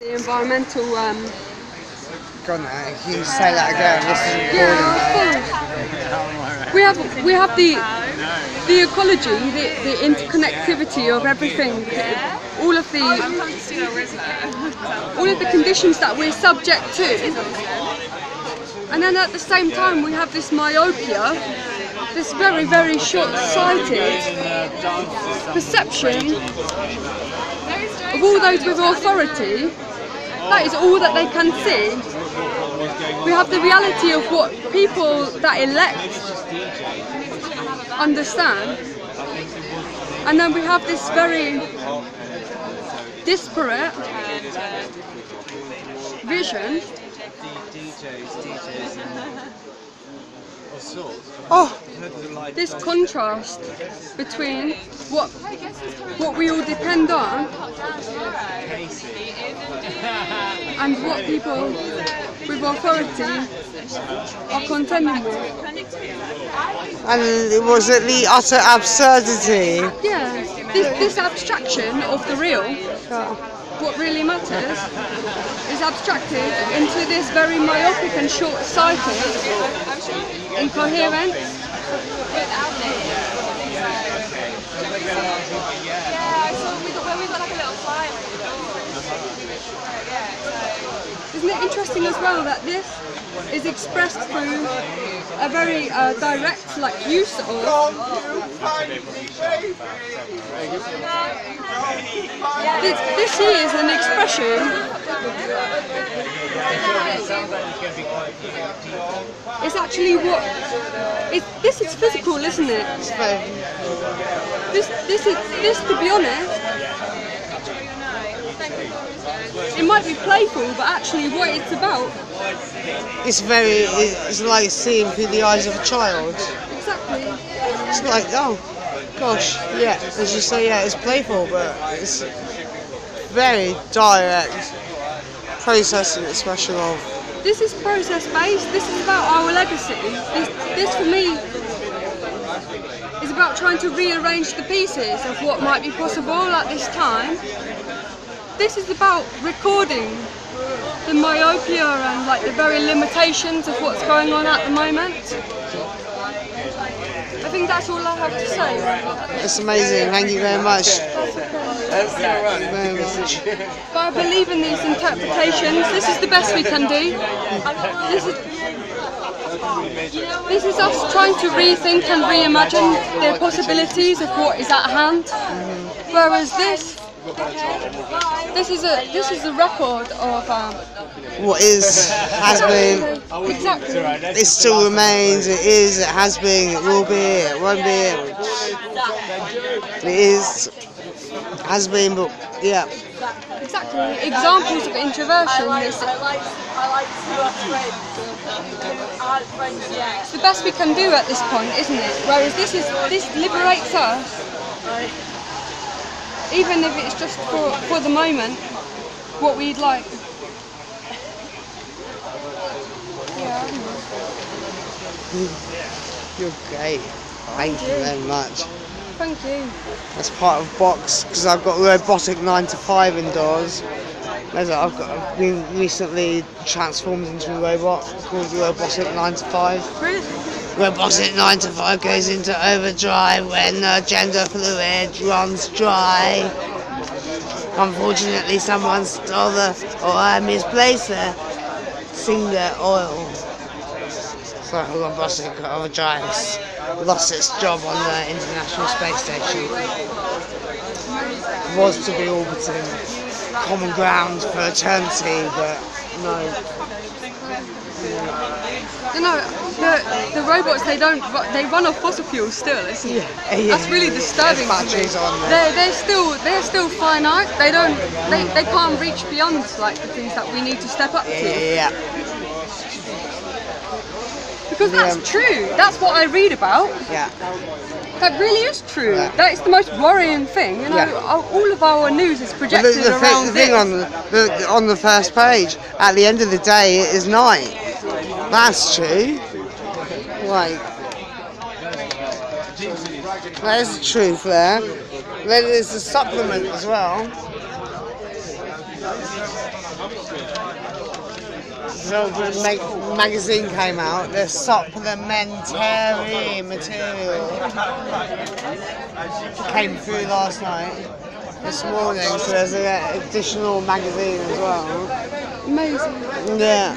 The environmental. Go on now, you can say that again. This is recording. We have the ecology, the interconnectivity of everything. All of the conditions that we're subject to, and then at the same time we have this myopia, this very, very short-sighted perception of all those with authority. That is all that they can see. We have the reality of what people that elect understand, and then we have this very disparate vision. This contrast between what we all depend on and what people with authority are contending with. And it was at the utter absurdity. Yeah, this abstraction of the real, what really matters, is abstracted into this very myopic and short-sighted incoherence. Isn't it interesting as well that this is expressed through a very direct use of this here is an expression. It's actually this is physical, isn't it? This to be honest, it might be playful, but actually what it's about, it's like seeing through the eyes of a child. Exactly. It's like, oh gosh, yeah, as you say, yeah, it's playful, but it's very direct processing expression of. This is process based. This is about our legacy. This for me is about trying to rearrange the pieces of what might be possible at this time. This is about recording the myopia and the very limitations of what's going on at the moment. I think that's all I have to say. That's amazing, thank you very much. That's very much. But I believe in these interpretations. This is the best we can do. This is us trying to rethink and reimagine the possibilities of what is at hand. Whereas this is a record of what has been. Exactly. It still remains. It is. It has been. It will be. It won't be. It is. Has been. But yeah. Exactly. Examples of introversion. It's the best we can do at this point, isn't it? Whereas this liberates us. Even if it's just for the moment, what we'd like. Yeah. You're great. Thank you very much. Thank you. That's part of Box, because I've got robotic 9 to 5 indoors. I've been recently transformed into a robot called robotic 9 to 5. Really? Robotic 9 to 5 goes into overdrive when gender fluid runs dry. Unfortunately, someone stole or misplaced their singer oil. So robotic overdrive lost its job on the International Space Station. It was to be orbiting common ground for eternity, but no. You know, the robots, they run off fossil fuels still. That's really disturbing to me. They're still finite. They can't reach beyond the things that we need to step up to. Yeah. Because that's true. That's what I read about. Yeah. That really is true. Yeah. That is the most worrying thing. You know, all of our news is projected around the thing on the first page. At the end of the day, it is night. That's true. There's the truth there. There's a supplement as well. So when the magazine came out, the supplementary material came through last night, this morning, so there's an additional magazine as well. Amazing. Yeah.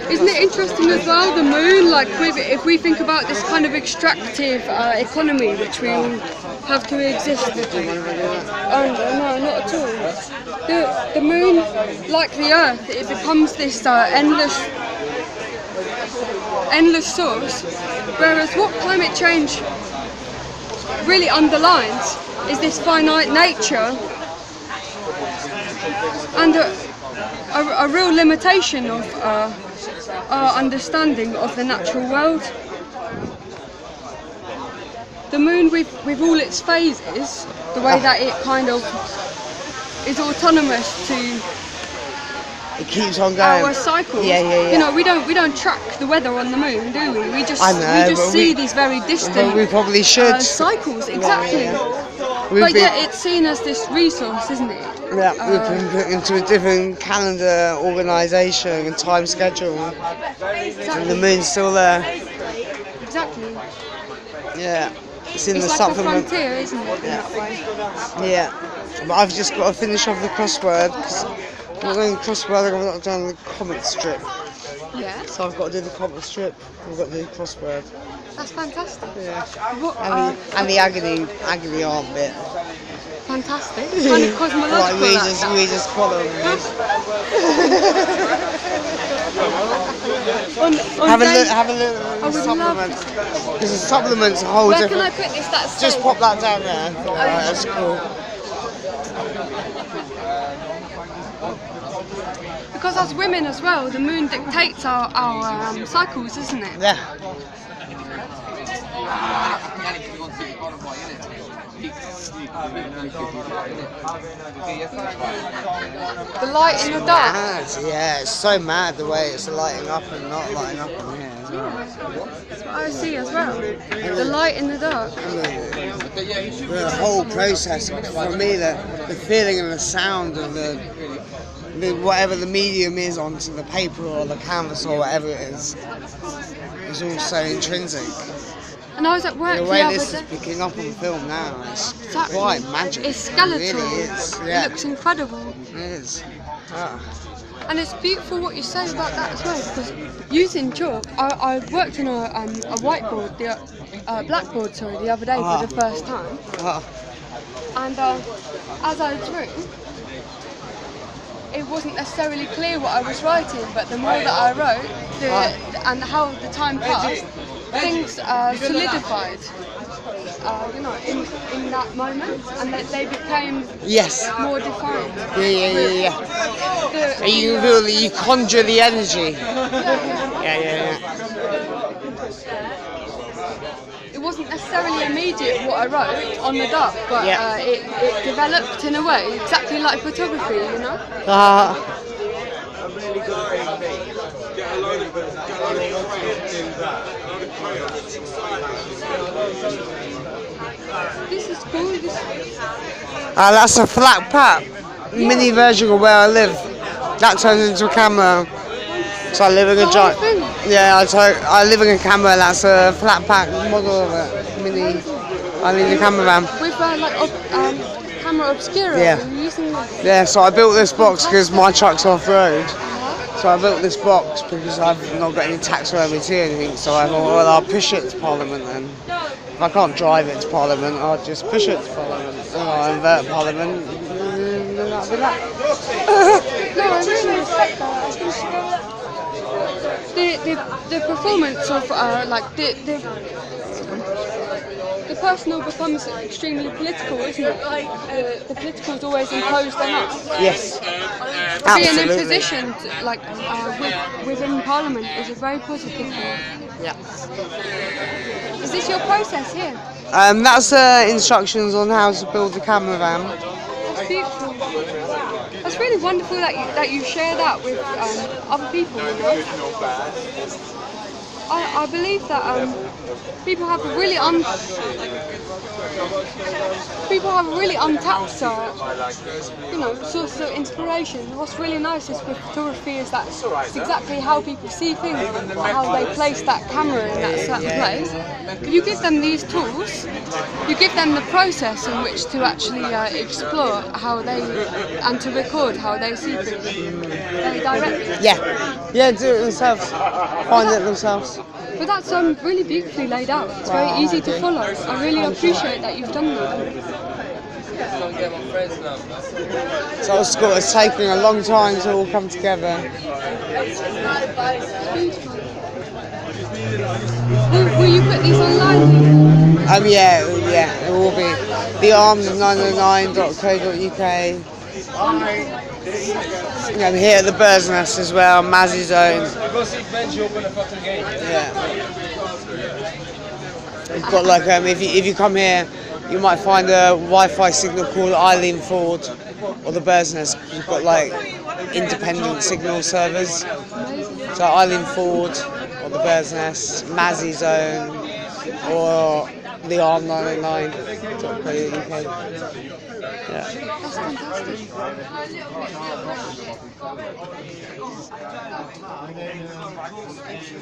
Isn't it interesting as well, the moon, like if we think about this kind of extractive economy which we all have to exist under? No, not at all. The moon, like the earth, it becomes this endless source, whereas what climate change really underlines is this finite nature and a real limitation of our understanding of the natural world. The moon, with all its phases, the way that it kind of is autonomous to it keeps on going. Our cycles. Yeah. You know, we don't track the weather on the moon, do we? We just see these very distant. But we probably should. Cycles, exactly. Yeah. But yet it's seen as this resource, isn't it? Yeah, we've been put into a different calendar organisation and time schedule. Exactly. And the moon's still there. Exactly. Yeah. It's in it's the like supplement. A frontier, isn't it? In that way. Yeah. But I've just got to finish off the crossword. Cause I'm not doing the crossword, I've not done the comic strip. Yeah. So I've got to do the comic strip, I've got to do the crossword. That's fantastic. Yeah. What, And the agony art bit. Fantastic. Kind of cosmological. Like we just columns. Have a look at the supplement. Because the supplement's a whole Where different. can I put this? That's Just pop that down there. Alright, that's cool. Because as women as well, the moon dictates our cycles, isn't it? Yeah. The light in the dark. Yeah, it's so mad the way it's lighting up and not lighting up in here as well. That's what I see as well. The light in the dark. The whole process, for me, the feeling and the sound of the whatever the medium is onto the paper or the canvas or whatever it is all so intrinsic. And I was at work the the way other this day. is picking up on film now, it's Exactly. quite magic. It's skeletal. It really is. Yeah. It looks incredible. It is. Ah. And it's beautiful what you say about that as well, because using chalk, I worked on a whiteboard, blackboard, the other day for the first time. And as I drew, it wasn't necessarily clear what I was writing, but the more that I wrote, and how the time passed, things solidified, in that moment, and they became more defined. Yeah. You feel that you conjure the energy. Yeah. It wasn't necessarily immediate what I wrote on the dark, but it developed in a way exactly like photography, you know. This is cool. That's a flat pack, mini version of where I live. That turns into a camera. So I live in a giant. Yeah, I live in a camera. That's a flat pack model of it. Mini. I need a cameravan. With camera obscura. Yeah. Yeah. So I built this box because my truck's off road. So I built this box because I've not got any taxidermy or anything. So I thought, well, I'll push it to Parliament then. If I can't drive it to Parliament, I'll just push it to Parliament. And I'll invert Parliament. And that'll be that. No, I really respect that. The performance of the personal becomes extremely political, isn't it? The political is always imposed on us. Yes. Being in position within Parliament is a very positive thing. Yeah. Is this your process here? That's instructions on how to build a cameravan. That's beautiful. That's really wonderful that you share that with other people. You know? I believe that people have a really untapped, source of inspiration. What's really nice is with photography is that it's exactly how people see things, how they place that camera in that certain place. If you give them these tools, you give them the process in which to actually explore how they and to record how they see things very directly. Yeah, do it themselves. Find it themselves. But that's really beautifully laid out. It's very easy to follow. I really appreciate that you've done that. So it's taking a long time to all come together. Will you put these online? Yeah, it will be. barnes+eileen.co.uk. I'm here at the Bird's Nest as well, matE.R.ial zone. Yeah. We've got like if you come here, you might find a Wi-Fi signal called Eileen Ford or the Bird's Nest. We've got like independent signal servers. So Eileen Ford or the Bird's Nest, matE.R.ial zone, or the barnes+eileen.co.uk. Yeah. That's fantastic.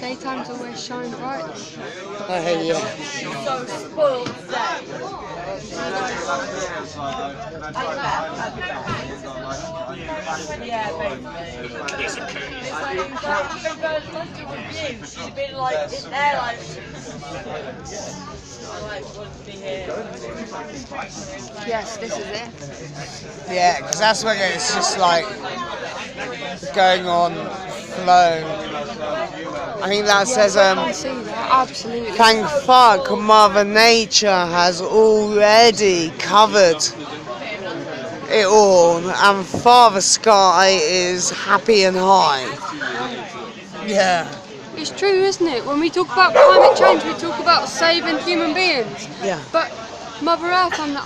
Daytimes always shine bright. Yeah. So spoiled today. Yeah, basically. It's like, let's do a review. She's been like, in there, like, I want to be here. Yes, this is it. Yeah, because that's when it's just like going on flow. I think that says I see that, absolutely. thank fuck Mother Nature has already covered it all, and Father Sky is happy and high. Yeah. It's true, isn't it? When we talk about climate change, we talk about saving human beings. Yeah. But Mother Earth and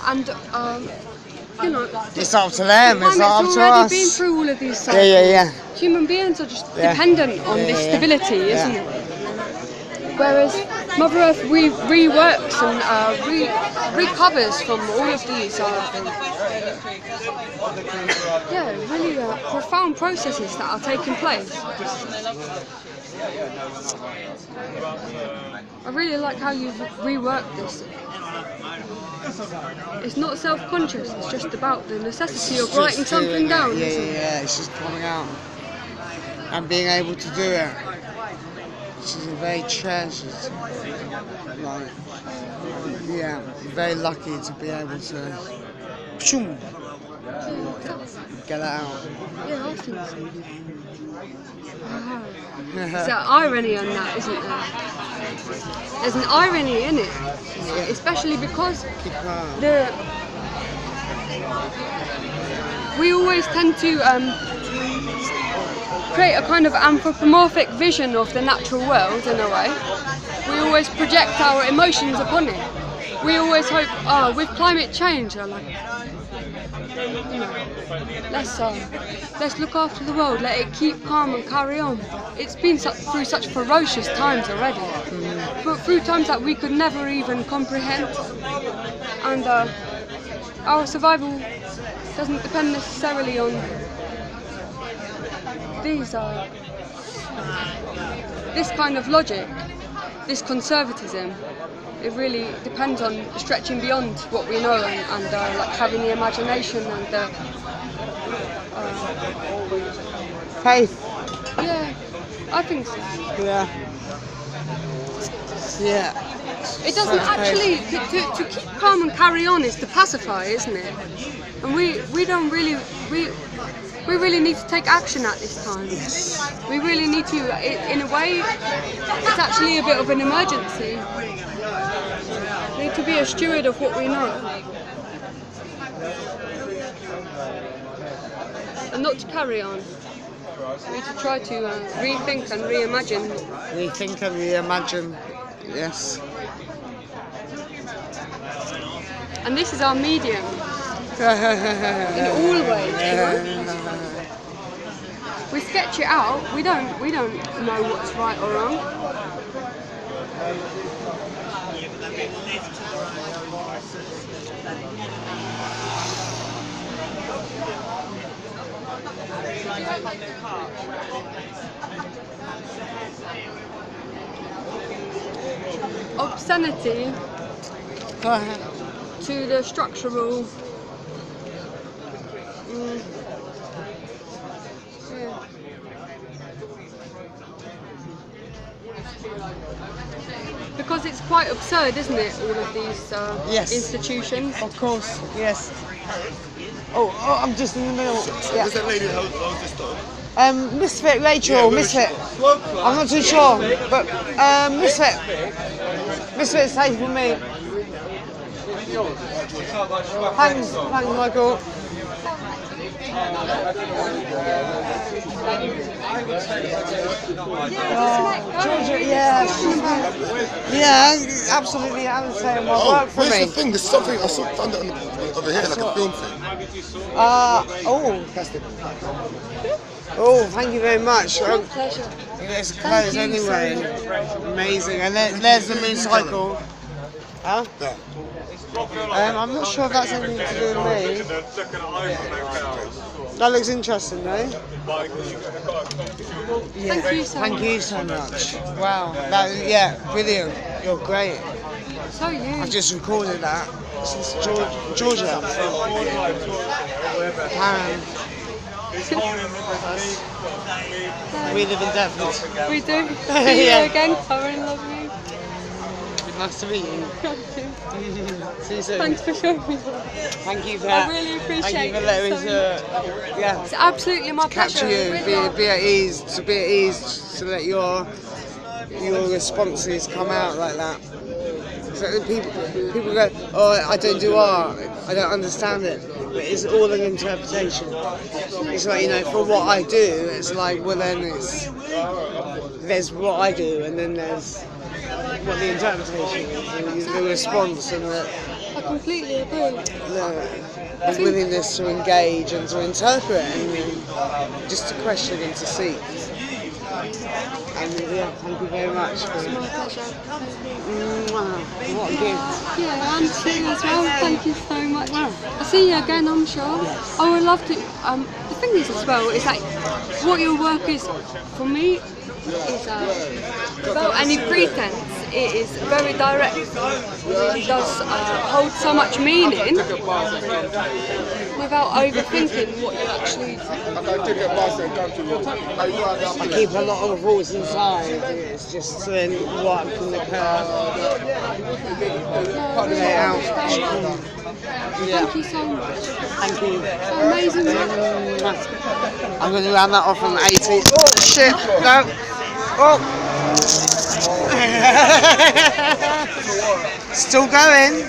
It's up to them, it's not up climate's to already us. been through all of these cycles. Yeah. Human beings are just dependent on this stability, isn't it? Whereas Mother Earth reworks and recovers from all of these really profound processes that are taking place. I really like how you've reworked this. It's not self-conscious, it's just about the necessity of writing something down. Yeah, it's just coming out and being able to do it. She's very treasured. Like, very lucky to be able to get it out. Yeah, I think so. There's an irony on that, isn't there? There's an irony in it, especially because we always tend to create a kind of anthropomorphic vision of the natural world in a way. We always project our emotions upon it. We always hope, with climate change, let's look after the world, let it keep calm and carry on. It's been through such ferocious times already, but through times that we could never even comprehend. And our survival doesn't depend necessarily on this kind of logic, this conservatism. It really depends on stretching beyond what we know and like having the imagination and the faith. Yeah, I think so. Yeah. It doesn't actually to keep calm and carry on is to pacify, isn't it? And we really need to take action at this time. Yes. We really need to. In a way, it's actually a bit of an emergency. We need to be a steward of what we know. And not to carry on. We need to try to rethink and reimagine. Rethink and reimagine, yes. And this is our medium. In all ways, you know? We sketch it out. We don't know what's right or wrong. Obscenity Go ahead. to the structural. Yeah. Because it's quite absurd, isn't it? All of these Yes. institutions. Of course, yes. Oh, I'm just in the middle. Yeah. Is that lady holds this dog? Misfit Rachel, Misfit. I'm not too sure, but Misfit. Misfit's safe with me. Thanks, Michael. Georgia, yeah, absolutely. I'm saying my work for where's me. the thing? There's something I saw found it over here, like a film thing. Oh, thank you very much. Pleasure. It's closed Thank you anyway. so Amazing. And there's the moon cycle. Huh? Yeah. I'm not sure if that's anything to do with me. That looks interesting, though. Yeah. Thank you so much. much. Wow. Yeah, brilliant. You're great. So you. I've just recorded that. Since Georgia. Karen. We live in Devon. We do. See Yeah. you again, Karen. Love you. Nice to meet you. See you soon. Thanks for showing me. Thank you for I that. really appreciate Thank you for it letting me so yeah. It's absolutely my Capture pleasure. you, Really. be at ease, to let your responses come out like that. So people go, oh, I don't do art, I don't understand it, but it's all an interpretation. It's like, you know, for what I do, it's like, well then there's what I do, and then there's what the interpretation is, and the response, and the completely agree. willingness to engage and to interpret, and just to question and to seek. And yeah, thank you very much for It's my pleasure. what a gift. Yeah, and to you as well. Thank you so much. I'll see you again, I'm sure. I would love to. The thing is as well is like what your work is for me is without any pretense. It is very direct. It really does hold so much meaning without overthinking what you actually. I keep a lot of thoughts inside, and it's just then what can occur. Put it out. Yeah. Thank you so much. Thank you. Amazing. I'm going to round that off from 18. Oh shit! No. Oh. Still going.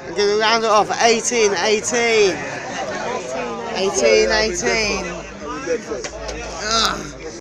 I'm going to round it off at 18. 18. Ugh.